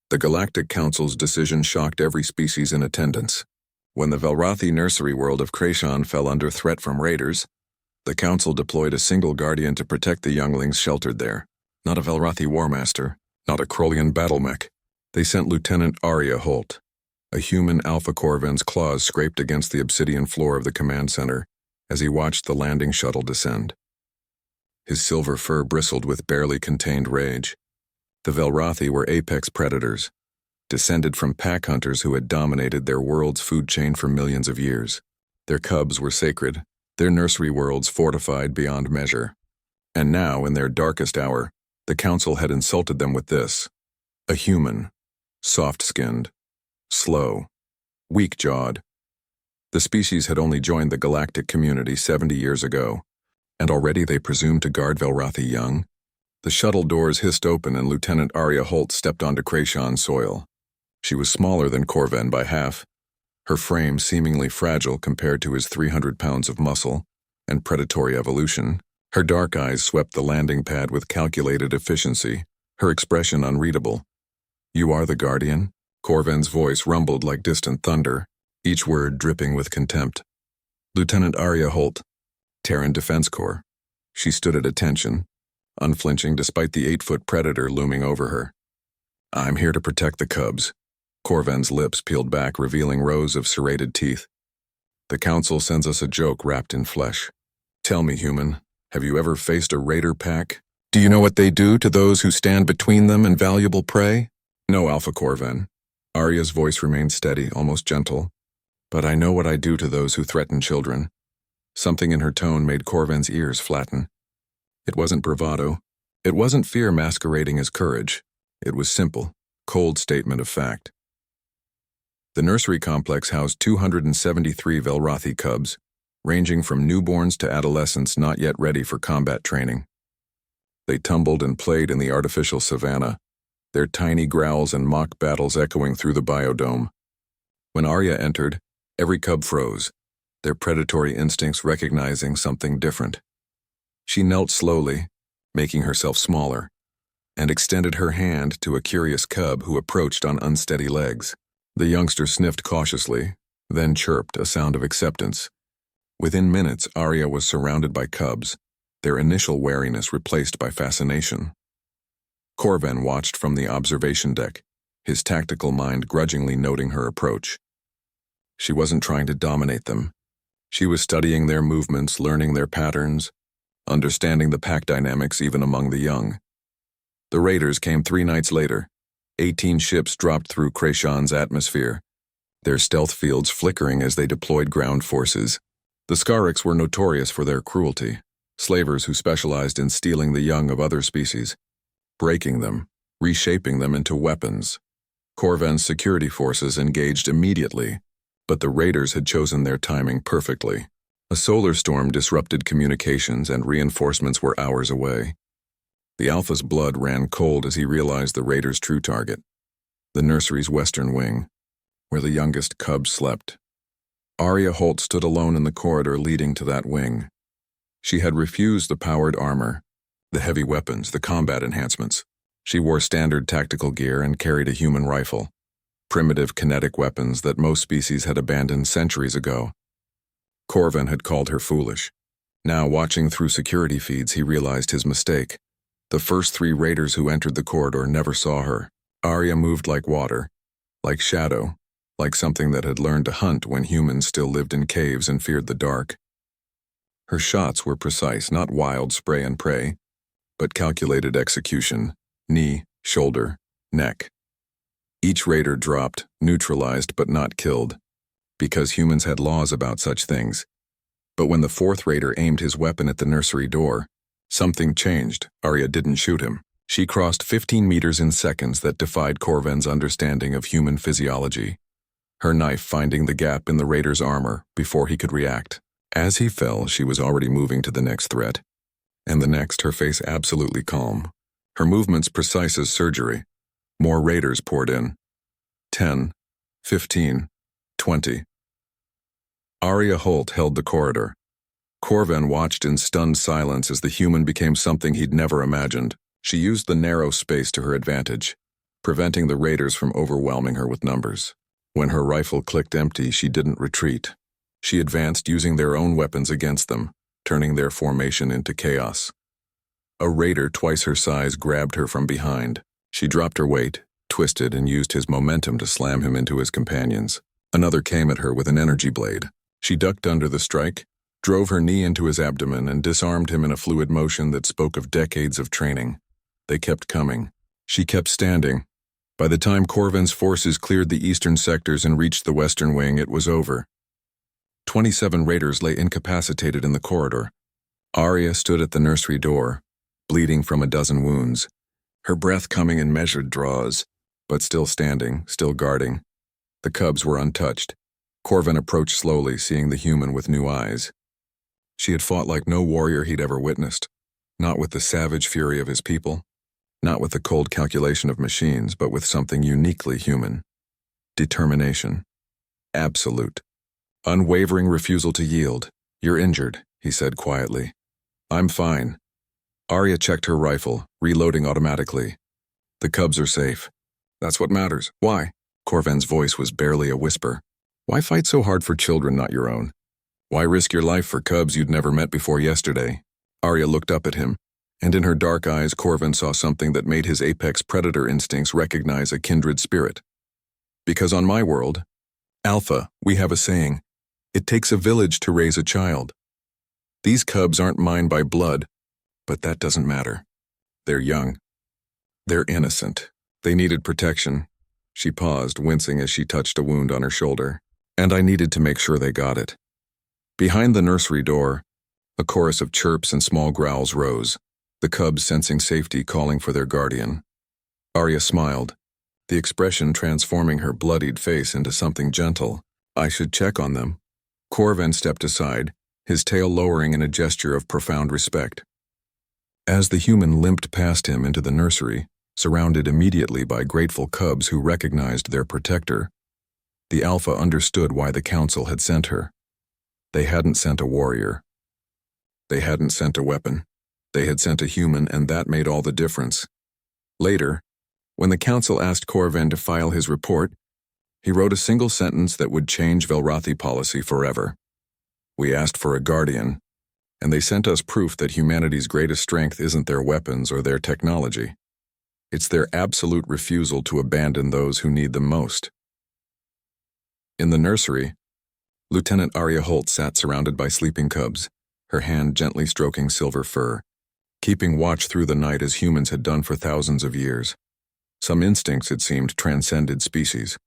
The Galactic Council's decision shocked every species in attendance. When the Velrathi nursery world of Krayshawn fell under threat from raiders, the Council deployed a single guardian to protect the younglings sheltered there. Not a Velrathi warmaster, not a Krolian battlemech. They sent Lieutenant Arya Holt. A human Alpha Corven's claws scraped against the obsidian floor of the command center as he watched the landing shuttle descend. His silver fur bristled with barely contained rage. The Velrathi were apex predators, descended from pack hunters who had dominated their world's food chain for millions of years. Their cubs were sacred, their nursery worlds fortified beyond measure. And now, in their darkest hour, the Council had insulted them with this: a human, soft-skinned, slow, weak-jawed. The species had only joined the galactic community 70 years ago, and already they presumed to guard Velrathi young. The shuttle doors hissed open and Lieutenant Arya Holt stepped onto Krayshawn soil. She was smaller than Corven by half, her frame seemingly fragile compared to his 300 pounds of muscle and predatory evolution. Her dark eyes swept the landing pad with calculated efficiency, her expression unreadable. "You are the Guardian?" Corven's voice rumbled like distant thunder, each word dripping with contempt. "Lieutenant Arya Holt, Terran Defense Corps." She stood at attention, unflinching despite the 8-foot predator looming over her. "I'm here to protect the cubs." Corven's lips peeled back, revealing rows of serrated teeth. "The Council sends us a joke wrapped in flesh. Tell me, human, have you ever faced a raider pack? Do you know what they do to those who stand between them and valuable prey?" "No, Alpha Corven." Arya's voice remained steady, almost gentle. "But I know what I do to those who threaten children." Something in her tone made Corven's ears flatten. It wasn't bravado. It wasn't fear masquerading as courage. It was simple, cold statement of fact. The nursery complex housed 273 Velrathi cubs, ranging from newborns to adolescents not yet ready for combat training. They tumbled and played in the artificial savanna, their tiny growls and mock battles echoing through the biodome. When Arya entered, every cub froze, their predatory instincts recognizing something different. She knelt slowly, making herself smaller, and extended her hand to a curious cub who approached on unsteady legs. The youngster sniffed cautiously, then chirped, a sound of acceptance. Within minutes, Arya was surrounded by cubs, their initial wariness replaced by fascination. Corven watched from the observation deck, his tactical mind grudgingly noting her approach. She wasn't trying to dominate them. She was studying their movements, learning their patterns, understanding the pack dynamics even among the young. The raiders came 3 nights later. 18 ships dropped through Krayshawn's atmosphere, their stealth fields flickering as they deployed ground forces. The Scarix were notorious for their cruelty, slavers who specialized in stealing the young of other species, breaking them, reshaping them into weapons. Corven's security forces engaged immediately, but the raiders had chosen their timing perfectly. A solar storm disrupted communications and reinforcements were hours away. The Alpha's blood ran cold as he realized the raiders' true target, the nursery's western wing, where the youngest cubs slept. Arya Holt stood alone in the corridor leading to that wing. She had refused the powered armor, the heavy weapons, the combat enhancements. She wore standard tactical gear and carried a human rifle, primitive kinetic weapons that most species had abandoned centuries ago. Corven had called her foolish. Now, watching through security feeds, he realized his mistake. The first 3 raiders who entered the corridor never saw her. Arya moved like water, like shadow, like something that had learned to hunt when humans still lived in caves and feared the dark. Her shots were precise, not wild spray and pray, but calculated execution: knee, shoulder, neck. Each raider dropped, neutralized but not killed, because humans had laws about such things. But when the 4th raider aimed his weapon at the nursery door, something changed. Arya didn't shoot him. She crossed 15 meters in seconds that defied Corven's understanding of human physiology, her knife finding the gap in the raider's armor before he could react. As he fell, she was already moving to the next threat, and the next, her face absolutely calm, her movements precise as surgery. More raiders poured in. 10, 15, 20. Arya Holt held the corridor. Corven watched in stunned silence as the human became something he'd never imagined. She used the narrow space to her advantage, preventing the raiders from overwhelming her with numbers. When her rifle clicked empty, she didn't retreat. She advanced using their own weapons against them, turning their formation into chaos. A raider twice her size grabbed her from behind. She dropped her weight, twisted, and used his momentum to slam him into his companions. Another came at her with an energy blade. She ducked under the strike, drove her knee into his abdomen, and disarmed him in a fluid motion that spoke of decades of training. They kept coming. She kept standing. By the time Corvin's forces cleared the eastern sectors and reached the western wing, it was over. 27 raiders lay incapacitated in the corridor. Arya stood at the nursery door, bleeding from a dozen wounds, her breath coming in measured draws, but still standing, still guarding. The cubs were untouched. Corvin approached slowly, seeing the human with new eyes. She had fought like no warrior he'd ever witnessed, not with the savage fury of his people, not with the cold calculation of machines, but with something uniquely human. Determination. Absolute. Unwavering refusal to yield. "You're injured," he said quietly. "I'm fine." Arya checked her rifle, reloading automatically. "The cubs are safe. That's what matters." "Why?" Corvin's voice was barely a whisper. "Why fight so hard for children not your own? Why risk your life for cubs you'd never met before yesterday?" Arya looked up at him, and in her dark eyes Corvin saw something that made his apex predator instincts recognize a kindred spirit. "Because on my world, Alpha, we have a saying, it takes a village to raise a child. These cubs aren't mine by blood, but that doesn't matter. They're young. They're innocent. They needed protection." She paused, wincing as she touched a wound on her shoulder. "And I needed to make sure they got it." Behind the nursery door, a chorus of chirps and small growls rose, the cubs sensing safety calling for their guardian. Arya smiled, the expression transforming her bloodied face into something gentle. "I should check on them." Corvin stepped aside, his tail lowering in a gesture of profound respect. As the human limped past him into the nursery, surrounded immediately by grateful cubs who recognized their protector, the Alpha understood why the Council had sent her. They hadn't sent a warrior. They hadn't sent a weapon. They had sent a human, and that made all the difference. Later, when the Council asked Corvin to file his report, he wrote a single sentence that would change Velrathi policy forever. "We asked for a guardian, and they sent us proof that humanity's greatest strength isn't their weapons or their technology. It's their absolute refusal to abandon those who need them most." In the nursery, Lieutenant Arya Holt sat surrounded by sleeping cubs, her hand gently stroking silver fur, keeping watch through the night as humans had done for thousands of years. Some instincts, it seemed, transcended species.